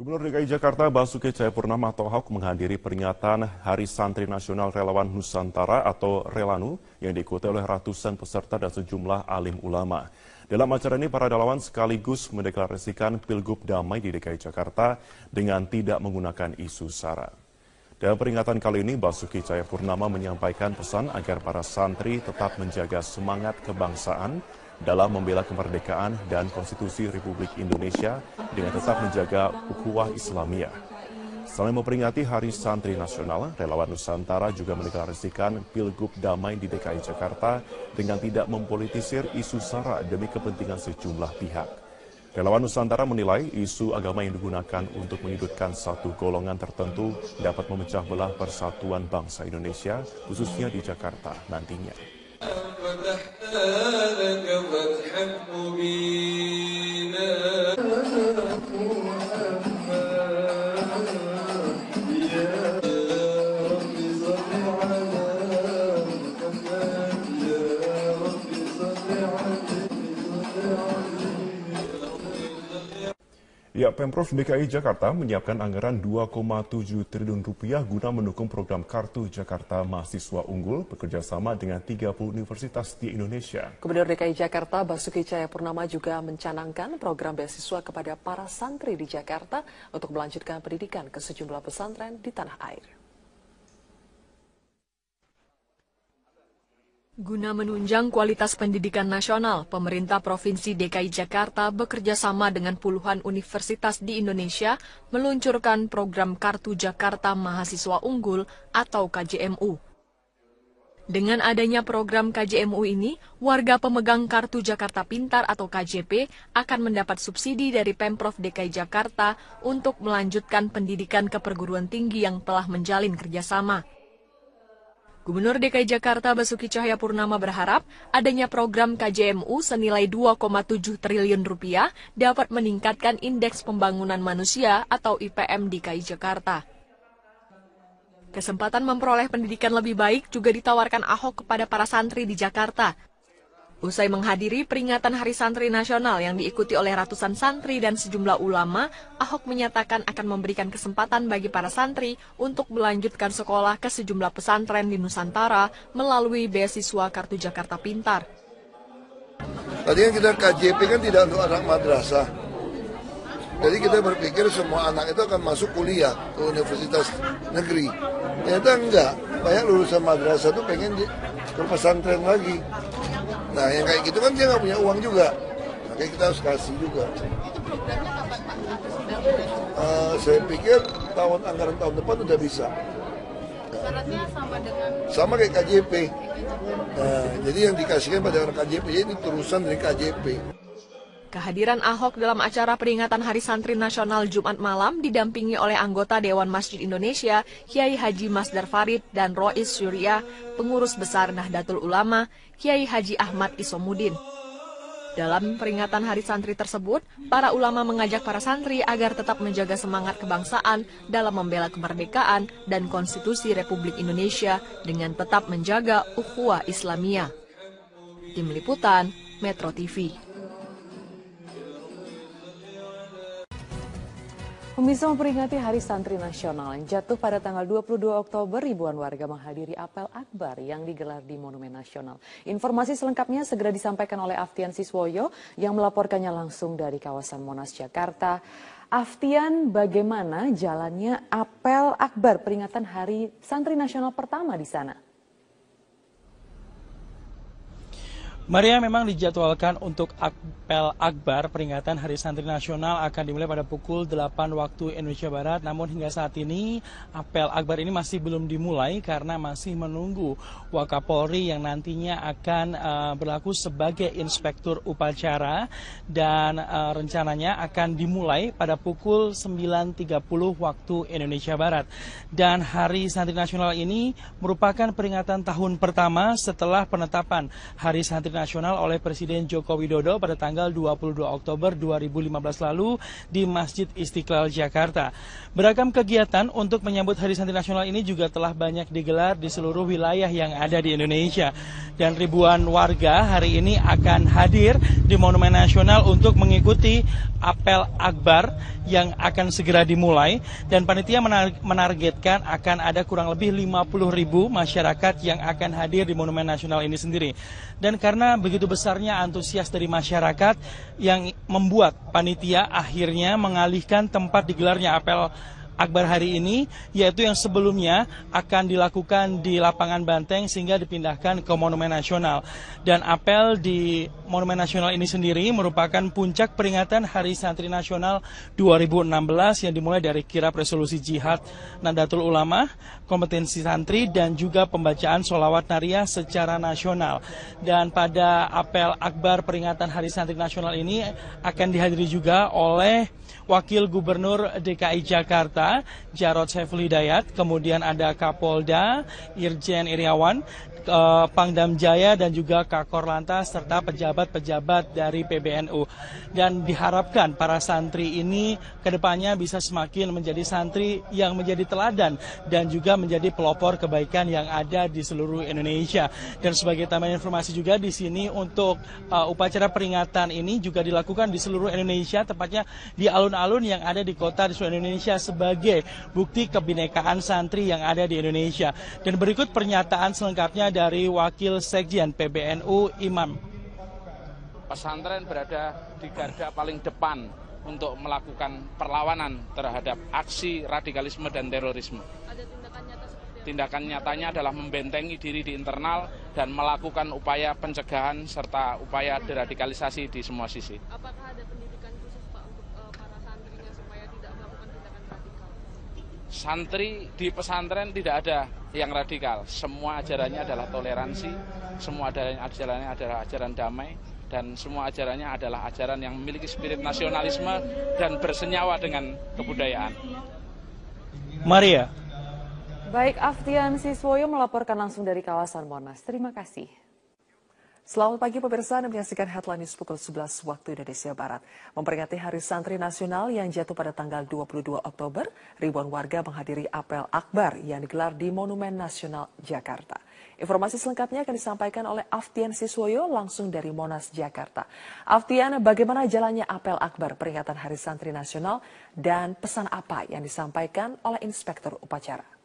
Gubernur DKI Jakarta Basuki Cahayapurnama atau Ahok menghadiri peringatan Hari Santri Nasional Relawan Nusantara atau Relanu yang diikuti oleh ratusan peserta dan sejumlah alim ulama. Dalam acara ini, para relawan sekaligus mendeklarasikan Pilgub Damai di DKI Jakarta dengan tidak menggunakan isu SARA. Dalam peringatan kali ini, Basuki Cahayapurnama menyampaikan pesan agar para santri tetap menjaga semangat kebangsaan dalam membela kemerdekaan dan konstitusi Republik Indonesia dengan tetap menjaga ukhuwah Islamiyah. Selain memperingati Hari Santri Nasional, Relawan Nusantara juga mendeklarasikan Pilgub Damai di DKI Jakarta dengan tidak mempolitisir isu SARA demi kepentingan sejumlah pihak. Relawan Nusantara menilai isu agama yang digunakan untuk menyudutkan satu golongan tertentu dapat memecah belah persatuan bangsa Indonesia, khususnya di Jakarta nantinya. Ya, Pemprov DKI Jakarta menyiapkan anggaran 2,7 triliun rupiah guna mendukung program Kartu Jakarta Mahasiswa Unggul bekerjasama dengan 30 universitas di Indonesia. Gubernur DKI Jakarta Basuki Cahayapurnama juga mencanangkan program beasiswa kepada para santri di Jakarta untuk melanjutkan pendidikan ke sejumlah pesantren di tanah air. Guna menunjang kualitas pendidikan nasional, pemerintah Provinsi DKI Jakarta bekerja sama dengan puluhan universitas di Indonesia meluncurkan program Kartu Jakarta Mahasiswa Unggul atau KJMU. Dengan adanya program KJMU ini, warga pemegang Kartu Jakarta Pintar atau KJP akan mendapat subsidi dari Pemprov DKI Jakarta untuk melanjutkan pendidikan ke perguruan tinggi yang telah menjalin kerjasama. Gubernur DKI Jakarta Basuki Cahayapurnama berharap adanya program KJMU senilai 2,7 triliun rupiah dapat meningkatkan indeks pembangunan manusia atau IPM DKI Jakarta. Kesempatan memperoleh pendidikan lebih baik juga ditawarkan Ahok kepada para santri di Jakarta. Usai menghadiri peringatan Hari Santri Nasional yang diikuti oleh ratusan santri dan sejumlah ulama, Ahok menyatakan akan memberikan kesempatan bagi para santri untuk melanjutkan sekolah ke sejumlah pesantren di Nusantara melalui beasiswa Kartu Jakarta Pintar. Tadi kan kita KJP kan tidak untuk anak madrasah. Jadi kita berpikir semua anak itu akan masuk kuliah ke universitas negeri. Ternyata enggak, banyak lulusan madrasah itu pengen ke pesantren lagi. Nah yang kayak gitu kan dia nggak punya uang juga, makanya kita harus kasih juga. Saya pikir anggaran tahun depan udah bisa. Syaratnya sama kayak KJP. Nah, jadi yang dikasihkan pada orang KJP ini terusan dari KJP. Kehadiran Ahok dalam acara peringatan Hari Santri Nasional Jumat malam didampingi oleh anggota Dewan Masjid Indonesia, Kiai Haji Masdar Farid dan Rois Syuriah, pengurus besar Nahdlatul Ulama, Kiai Haji Ahmad Isomudin. Dalam peringatan Hari Santri tersebut, para ulama mengajak para santri agar tetap menjaga semangat kebangsaan dalam membela kemerdekaan dan konstitusi Republik Indonesia dengan tetap menjaga ukhuwah Islamiyah. Tim Liputan, Metro TV. Pemirsa, memperingati Hari Santri Nasional yang jatuh pada tanggal 22 Oktober, ribuan warga menghadiri apel akbar yang digelar di Monumen Nasional. Informasi selengkapnya segera disampaikan oleh Aftian Siswoyo yang melaporkannya langsung dari kawasan Monas, Jakarta. Aftian, bagaimana jalannya apel akbar peringatan Hari Santri Nasional pertama di sana? Maria, memang dijadwalkan untuk apel akbar peringatan Hari Santri Nasional akan dimulai pada pukul 8 waktu Indonesia Barat. Namun hingga saat ini apel akbar ini masih belum dimulai karena masih menunggu Wakapolri yang nantinya akan berlaku sebagai inspektur upacara dan rencananya akan dimulai pada pukul 9.30 waktu Indonesia Barat. Dan Hari Santri Nasional ini merupakan peringatan tahun pertama setelah penetapan Hari Santri Nasional oleh Presiden Joko Widodo pada tanggal 22 Oktober 2015 lalu di Masjid Istiqlal, Jakarta. Beragam kegiatan untuk menyambut Hari Santri Nasional ini juga telah banyak digelar di seluruh wilayah yang ada di Indonesia. Dan ribuan warga hari ini akan hadir di Monumen Nasional untuk mengikuti apel akbar yang akan segera dimulai, dan panitia menargetkan akan ada kurang lebih 50.000 masyarakat yang akan hadir di Monumen Nasional ini sendiri. Dan karena begitu besarnya antusias dari masyarakat yang membuat panitia akhirnya mengalihkan tempat digelarnya apel akbar hari ini, yaitu yang sebelumnya akan dilakukan di Lapangan Banteng sehingga dipindahkan ke Monumen Nasional. Dan apel di Monumen Nasional ini sendiri merupakan puncak peringatan Hari Santri Nasional 2016 yang dimulai dari kirap resolusi jihad Nahdlatul Ulama, kompetensi santri, dan juga pembacaan sholawat nariyah secara nasional. Dan pada apel akbar peringatan Hari Santri Nasional ini akan dihadiri juga oleh Wakil Gubernur DKI Jakarta, Jarod Saiful Hidayat, kemudian ada Kapolda, Irjen Iriawan, Pangdam Jaya, dan juga Kakor Lantas, serta pejabat-pejabat dari PBNU. Dan diharapkan para santri ini kedepannya bisa semakin menjadi santri yang menjadi teladan dan juga menjadi pelopor kebaikan yang ada di seluruh Indonesia. Dan sebagai tambahan informasi juga di sini untuk upacara peringatan ini juga dilakukan di seluruh Indonesia, tepatnya di alun-alun yang ada di kota di seluruh Indonesia sebagai bukti kebinekaan santri yang ada di Indonesia. Dan berikut pernyataan selengkapnya dari Wakil Sekjen PBNU Imam. Pesantren berada di garda paling depan untuk melakukan perlawanan terhadap aksi radikalisme dan terorisme. Ada tindakan nyata seperti itu? Tindakan nyatanya adalah membentengi diri di internal dan melakukan upaya pencegahan serta upaya deradikalisasi di semua sisi. Apakah ada pendidikan khusus Pak untuk para santrinya supaya tidak melakukan tindakan radikal? Santri di pesantren tidak ada yang radikal. Semua ajarannya adalah toleransi, semua ajarannya adalah ajaran damai, dan semua ajarannya adalah ajaran yang memiliki spirit nasionalisme dan bersenyawa dengan kebudayaan. Maria. Baik, Aftian Siswoyo melaporkan langsung dari kawasan Monas. Terima kasih. Selamat pagi pemirsa, Anda menyaksikan Headline News pukul 11 waktu Indonesia Barat. Memperingati Hari Santri Nasional yang jatuh pada tanggal 22 Oktober, ribuan warga menghadiri apel akbar yang digelar di Monumen Nasional Jakarta. Informasi selengkapnya akan disampaikan oleh Aftian Siswoyo langsung dari Monas, Jakarta. Aftian, bagaimana jalannya apel akbar peringatan Hari Santri Nasional dan pesan apa yang disampaikan oleh Inspektur Upacara?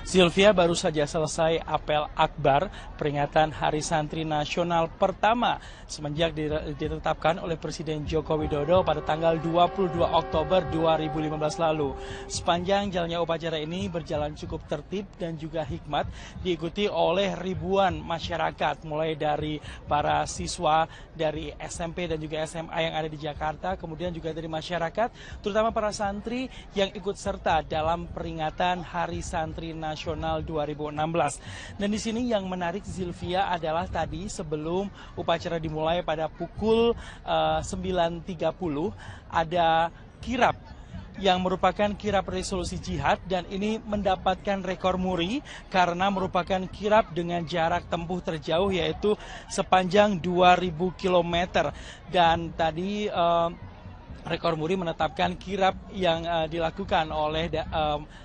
Sylvia, baru saja selesai apel akbar peringatan Hari Santri Nasional pertama semenjak ditetapkan oleh Presiden Joko Widodo pada tanggal 22 Oktober 2015 lalu. Sepanjang jalannya upacara ini berjalan cukup tertib dan juga hikmat, diikuti oleh ribuan masyarakat, mulai dari para siswa dari SMP dan juga SMA yang ada di Jakarta, kemudian juga dari masyarakat, terutama para santri yang ikut serta dalam peringatan Hari Santri Nasional 2016. Dan di sini yang menarik, Sylvia, adalah tadi sebelum upacara dimulai pada pukul 9.30 ada kirap yang merupakan kirap resolusi jihad, dan ini mendapatkan rekor muri karena merupakan kirap dengan jarak tempuh terjauh yaitu sepanjang 2.000 km. Dan tadi rekor muri menetapkan kirap yang dilakukan oleh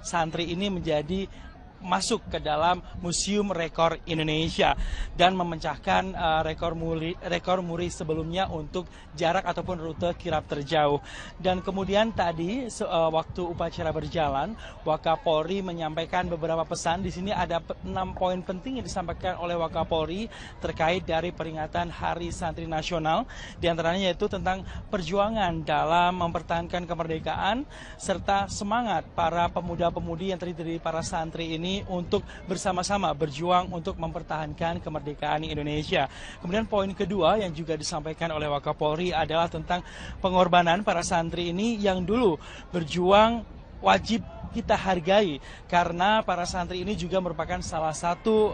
santri ini menjadi masuk ke dalam Museum Rekor Indonesia dan memecahkan rekor muri sebelumnya untuk jarak ataupun rute kirap terjauh. Dan kemudian tadi waktu upacara berjalan, Wakapolri menyampaikan beberapa pesan. Di sini ada 6 poin penting yang disampaikan oleh Wakapolri terkait dari peringatan Hari Santri Nasional. Di antaranya yaitu tentang perjuangan dalam mempertahankan kemerdekaan serta semangat para pemuda-pemudi yang terdiri dari para santri ini untuk bersama-sama berjuang untuk mempertahankan kemerdekaan Indonesia. Kemudian poin kedua yang juga disampaikan oleh Wakapolri adalah tentang pengorbanan para santri ini yang dulu berjuang wajib kita hargai, karena para santri ini juga merupakan salah satu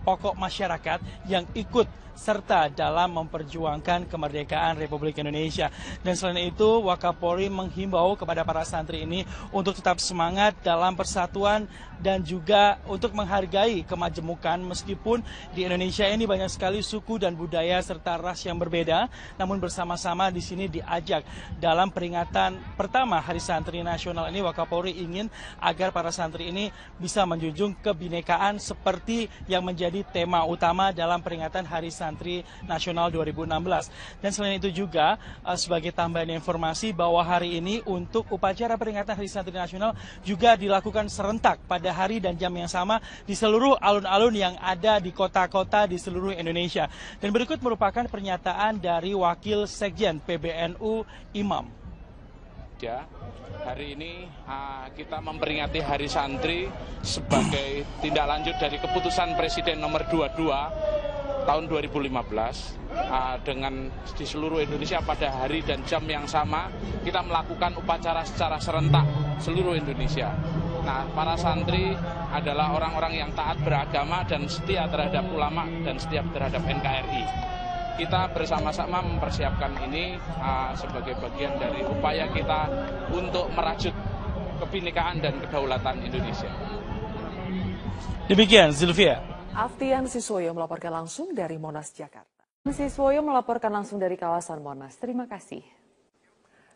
pokok masyarakat yang ikut serta dalam memperjuangkan kemerdekaan Republik Indonesia. Dan selain itu, Wakapolri menghimbau kepada para santri ini untuk tetap semangat dalam persatuan dan juga untuk menghargai kemajemukan, meskipun di Indonesia ini banyak sekali suku dan budaya serta ras yang berbeda, namun bersama-sama di sini diajak dalam peringatan pertama Hari Santri Nasional ini. Wakapolri ingin agar para santri ini bisa menjunjung kebinekaan seperti yang menjadi menjadi tema utama dalam peringatan Hari Santri Nasional 2016. Dan selain itu juga sebagai tambahan informasi bahwa hari ini untuk upacara peringatan Hari Santri Nasional juga dilakukan serentak pada hari dan jam yang sama di seluruh alun-alun yang ada di kota-kota di seluruh Indonesia. Dan berikut merupakan pernyataan dari Wakil Sekjen PBNU Imam. Ya, hari ini kita memperingati Hari Santri sebagai tindak lanjut dari keputusan Presiden nomor 22 tahun 2015 dengan di seluruh Indonesia pada hari dan jam yang sama kita melakukan upacara secara serentak seluruh Indonesia. Nah, para santri adalah orang-orang yang taat beragama dan setia terhadap ulama dan setia terhadap NKRI. Kita bersama-sama mempersiapkan ini sebagai bagian dari upaya kita untuk merajut kebinekaan dan kedaulatan Indonesia. Demikian, Zilvia. Aftian Siswoyo melaporkan langsung dari Monas, Jakarta. Siswoyo melaporkan langsung dari kawasan Monas. Terima kasih.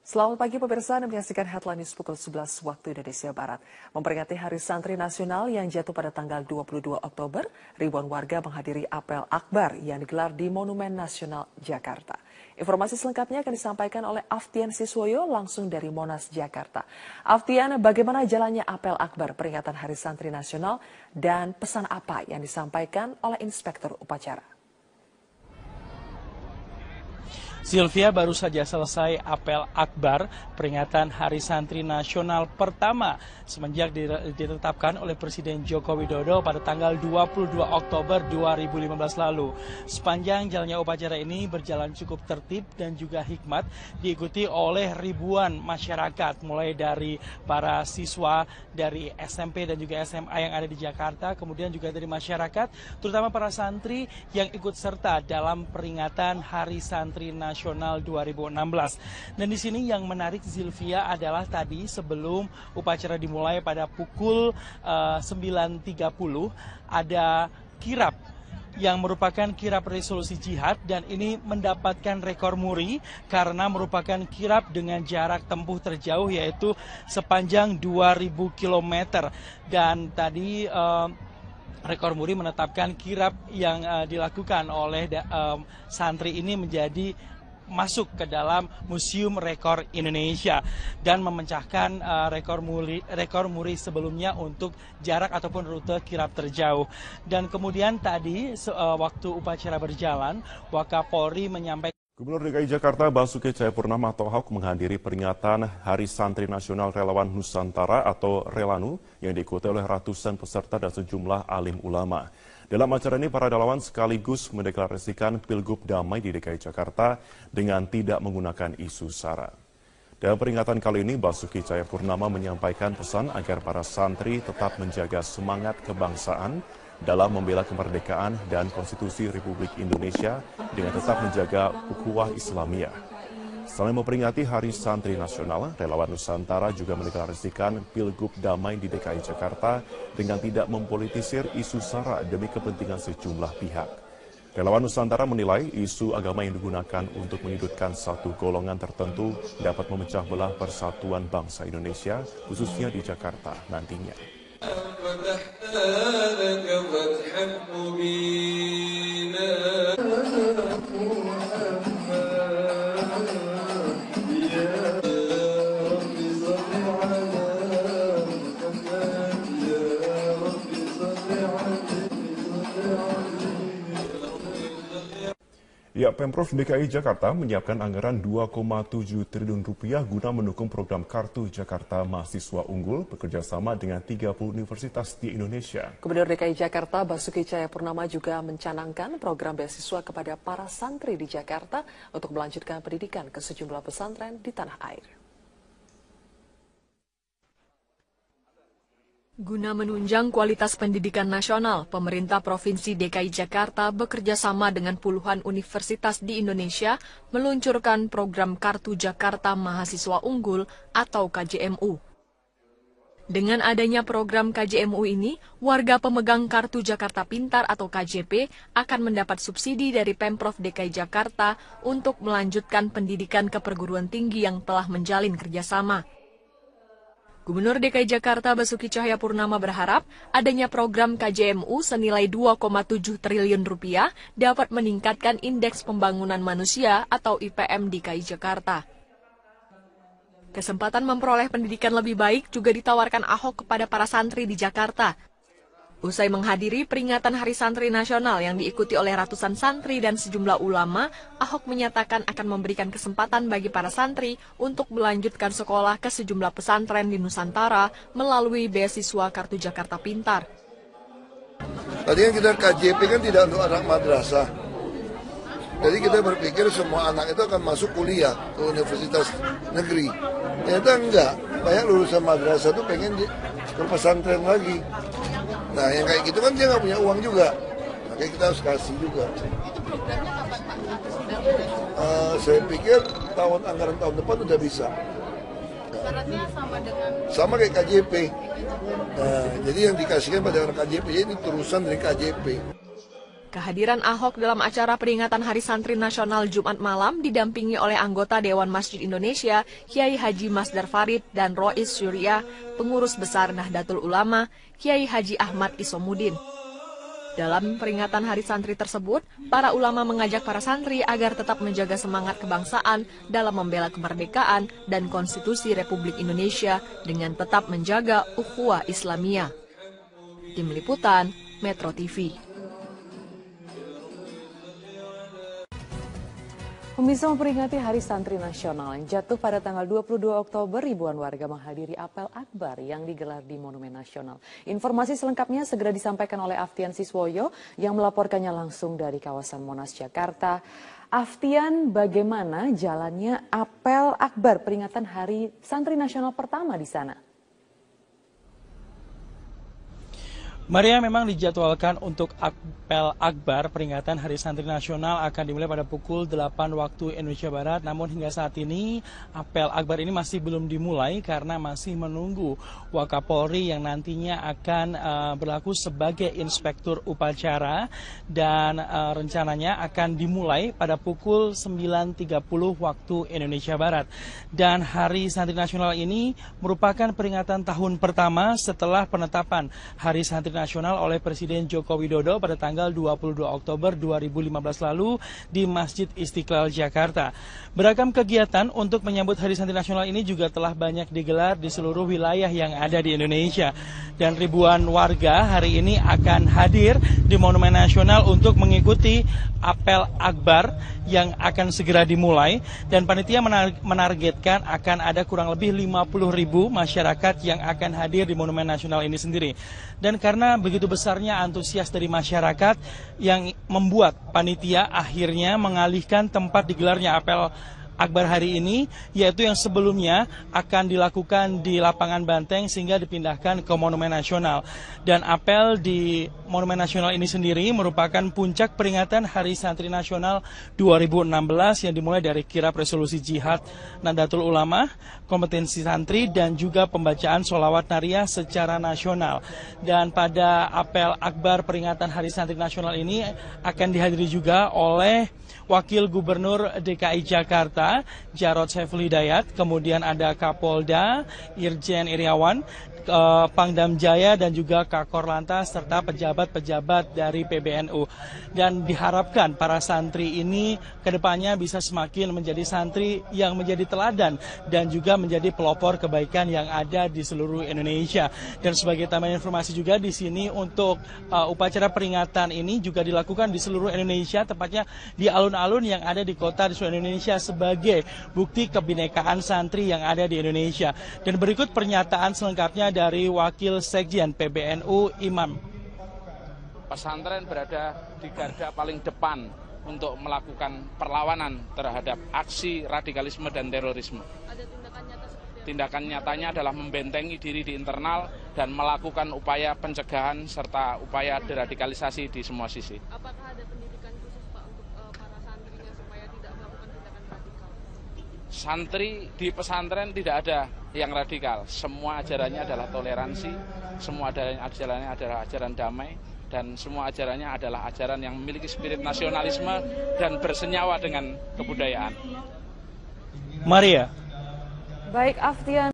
Selamat pagi pemirsa, Anda menyaksikan Headline News pukul 11 waktu Indonesia Barat. Memperingati Hari Santri Nasional yang jatuh pada tanggal 22 Oktober, ribuan warga menghadiri apel akbar yang digelar di Monumen Nasional Jakarta. Informasi selengkapnya akan disampaikan oleh Aftian Siswoyo langsung dari Monas, Jakarta. Aftian, bagaimana jalannya apel akbar peringatan Hari Santri Nasional dan pesan apa yang disampaikan oleh Inspektur Upacara? Sylvia, baru saja selesai apel akbar peringatan Hari Santri Nasional pertama semenjak ditetapkan oleh Presiden Joko Widodo pada tanggal 22 Oktober 2015 lalu. Sepanjang jalannya upacara ini berjalan cukup tertib dan juga hikmat, diikuti oleh ribuan masyarakat, mulai dari para siswa dari SMP dan juga SMA yang ada di Jakarta, kemudian juga dari masyarakat, terutama para santri yang ikut serta dalam peringatan Hari Santri Nasional 2016. Dan di sini yang menarik, Zilvia, adalah tadi sebelum upacara dimulai pada pukul 9.30 ada kirap yang merupakan kirap resolusi jihad, dan ini mendapatkan rekor muri karena merupakan kirap dengan jarak tempuh terjauh yaitu sepanjang 2000 km. Dan tadi rekor muri menetapkan kirap yang dilakukan oleh santri ini menjadi masuk ke dalam Museum Rekor Indonesia dan memecahkan rekor muri sebelumnya untuk jarak ataupun rute kirap terjauh. Dan kemudian tadi waktu upacara berjalan, Wakapolri menyampaikan Gubernur DKI Jakarta Basuki Cahayapurnama atau Ahok menghadiri peringatan Hari Santri Nasional Relawan Nusantara atau Relanu yang diikuti oleh ratusan peserta dan sejumlah alim ulama. Dalam acara ini, para relawan sekaligus mendeklarasikan Pilgub Damai di DKI Jakarta dengan tidak menggunakan isu SARA. Dalam peringatan kali ini, Basuki Cahayapurnama menyampaikan pesan agar para santri tetap menjaga semangat kebangsaan dalam membela kemerdekaan dan konstitusi Republik Indonesia dengan tetap menjaga ukhuwah Islamiyah. Selain memperingati Hari Santri Nasional, relawan Nusantara juga mendeklarasikan Pilgub Damai di DKI Jakarta dengan tidak mempolitisir isu SARA demi kepentingan sejumlah pihak. Relawan Nusantara menilai isu agama yang digunakan untuk menyudutkan satu golongan tertentu dapat memecah belah persatuan bangsa Indonesia, khususnya di Jakarta nantinya. Ya, Pemprov DKI Jakarta menyiapkan anggaran 2,7 triliun rupiah guna mendukung program Kartu Jakarta Mahasiswa Unggul bekerjasama dengan 30 universitas di Indonesia. Gubernur DKI Jakarta Basuki Cahayapurnama juga mencanangkan program beasiswa kepada para santri di Jakarta untuk melanjutkan pendidikan ke sejumlah pesantren di tanah air. Guna menunjang kualitas pendidikan nasional, pemerintah Provinsi DKI Jakarta bekerja sama dengan puluhan universitas di Indonesia meluncurkan program Kartu Jakarta Mahasiswa Unggul atau KJMU. Dengan adanya program KJMU ini, warga pemegang Kartu Jakarta Pintar atau KJP akan mendapat subsidi dari Pemprov DKI Jakarta untuk melanjutkan pendidikan ke perguruan tinggi yang telah menjalin kerjasama. Gubernur DKI Jakarta Basuki Cahayapurnama berharap adanya program KJMU senilai 2,7 triliun rupiah dapat meningkatkan indeks pembangunan manusia atau IPM DKI Jakarta. Kesempatan memperoleh pendidikan lebih baik juga ditawarkan Ahok kepada para santri di Jakarta. Usai menghadiri peringatan Hari Santri Nasional yang diikuti oleh ratusan santri dan sejumlah ulama, Ahok menyatakan akan memberikan kesempatan bagi para santri untuk melanjutkan sekolah ke sejumlah pesantren di Nusantara melalui beasiswa Kartu Jakarta Pintar. Tadi kan kita KJP kan tidak untuk anak madrasah. Jadi kita berpikir semua anak itu akan masuk kuliah ke universitas negeri. Ternyata enggak, banyak lulusan madrasah itu pengen ke pesantren lagi. Nah yang kayak gitu kan dia nggak punya uang juga, makanya kita harus kasih juga. Saya pikir anggaran tahun depan udah bisa. Syaratnya sama kayak KJP. Nah, jadi yang dikasihkan pada orang KJP ini terusan dari KJP. Kehadiran Ahok dalam acara peringatan Hari Santri Nasional Jumat malam didampingi oleh anggota Dewan Masjid Indonesia, Kiai Haji Masdar Farid dan Rois Syuriah, pengurus besar Nahdlatul Ulama, Kiai Haji Ahmad Isomudin. Dalam peringatan Hari Santri tersebut, para ulama mengajak para santri agar tetap menjaga semangat kebangsaan dalam membela kemerdekaan dan konstitusi Republik Indonesia dengan tetap menjaga ukhuwah Islamiyah. Tim Liputan, Metro TV. Pemirsa, memperingati Hari Santri Nasional yang jatuh pada tanggal 22 Oktober, ribuan warga menghadiri apel akbar yang digelar di Monumen Nasional. Informasi selengkapnya segera disampaikan oleh Aftian Siswoyo yang melaporkannya langsung dari kawasan Monas, Jakarta. Aftian, bagaimana jalannya apel akbar peringatan Hari Santri Nasional pertama di sana? Maria, memang dijadwalkan untuk apel akbar peringatan Hari Santri Nasional akan dimulai pada pukul 8 waktu Indonesia Barat. Namun hingga saat ini apel akbar ini masih belum dimulai karena masih menunggu Wakapolri yang nantinya akan berlaku sebagai inspektur upacara dan rencananya akan dimulai pada pukul 9.30 waktu Indonesia Barat. Dan Hari Santri Nasional ini merupakan peringatan tahun pertama setelah penetapan Hari Santri Nasional oleh Presiden Joko Widodo pada tanggal 22 Oktober 2015 lalu di Masjid Istiqlal, Jakarta. Beragam kegiatan untuk menyambut Hari Santri Nasional ini juga telah banyak digelar di seluruh wilayah yang ada di Indonesia. Dan ribuan warga hari ini akan hadir di Monumen Nasional untuk mengikuti apel akbar yang akan segera dimulai. Dan panitia menargetkan akan ada kurang lebih 50.000 masyarakat yang akan hadir di Monumen Nasional ini sendiri. Dan karena begitu besarnya antusias dari masyarakat yang membuat panitia akhirnya mengalihkan tempat digelarnya apel akbar hari ini, yaitu yang sebelumnya akan dilakukan di Lapangan Banteng sehingga dipindahkan ke Monumen Nasional. Dan apel di Monumen Nasional ini sendiri merupakan puncak peringatan Hari Santri Nasional 2016 yang dimulai dari kirap resolusi jihad Nahdlatul Ulama, kompetensi santri, dan juga pembacaan sholawat nariyah secara nasional. Dan pada apel akbar peringatan Hari Santri Nasional ini akan dihadiri juga oleh Wakil Gubernur DKI Jakarta, Jarod Saiful Hidayat, kemudian ada Kapolda, Irjen Iriawan, Pangdam Jaya, dan juga Kakor Lantas, serta pejabat-pejabat dari PBNU. Dan diharapkan para santri ini kedepannya bisa semakin menjadi santri yang menjadi teladan dan juga menjadi pelopor kebaikan yang ada di seluruh Indonesia. Dan sebagai tambahan informasi juga di sini untuk upacara peringatan ini juga dilakukan di seluruh Indonesia, tepatnya di alun-alun yang ada di kota di seluruh Indonesia sebagai bukti kebinekaan santri yang ada di Indonesia. Dan berikut pernyataan selengkapnya dari Wakil Sekjen PBNU Imam. Pesantren berada di garda paling depan untuk melakukan perlawanan terhadap aksi radikalisme dan terorisme. Ada tindakan nyata seperti apa? Tindakan nyatanya adalah membentengi diri di internal dan melakukan upaya pencegahan serta upaya deradikalisasi di semua sisi. Apakah ada pendidikan khusus Pak untuk para santrinya supaya tidak melakukan tindakan radikal? Santri di pesantren tidak ada yang radikal. Semua ajarannya adalah toleransi, semua ajarannya adalah ajaran damai, dan semua ajarannya adalah ajaran yang memiliki spirit nasionalisme dan bersenyawa dengan kebudayaan. Maria. Baik, Aftian.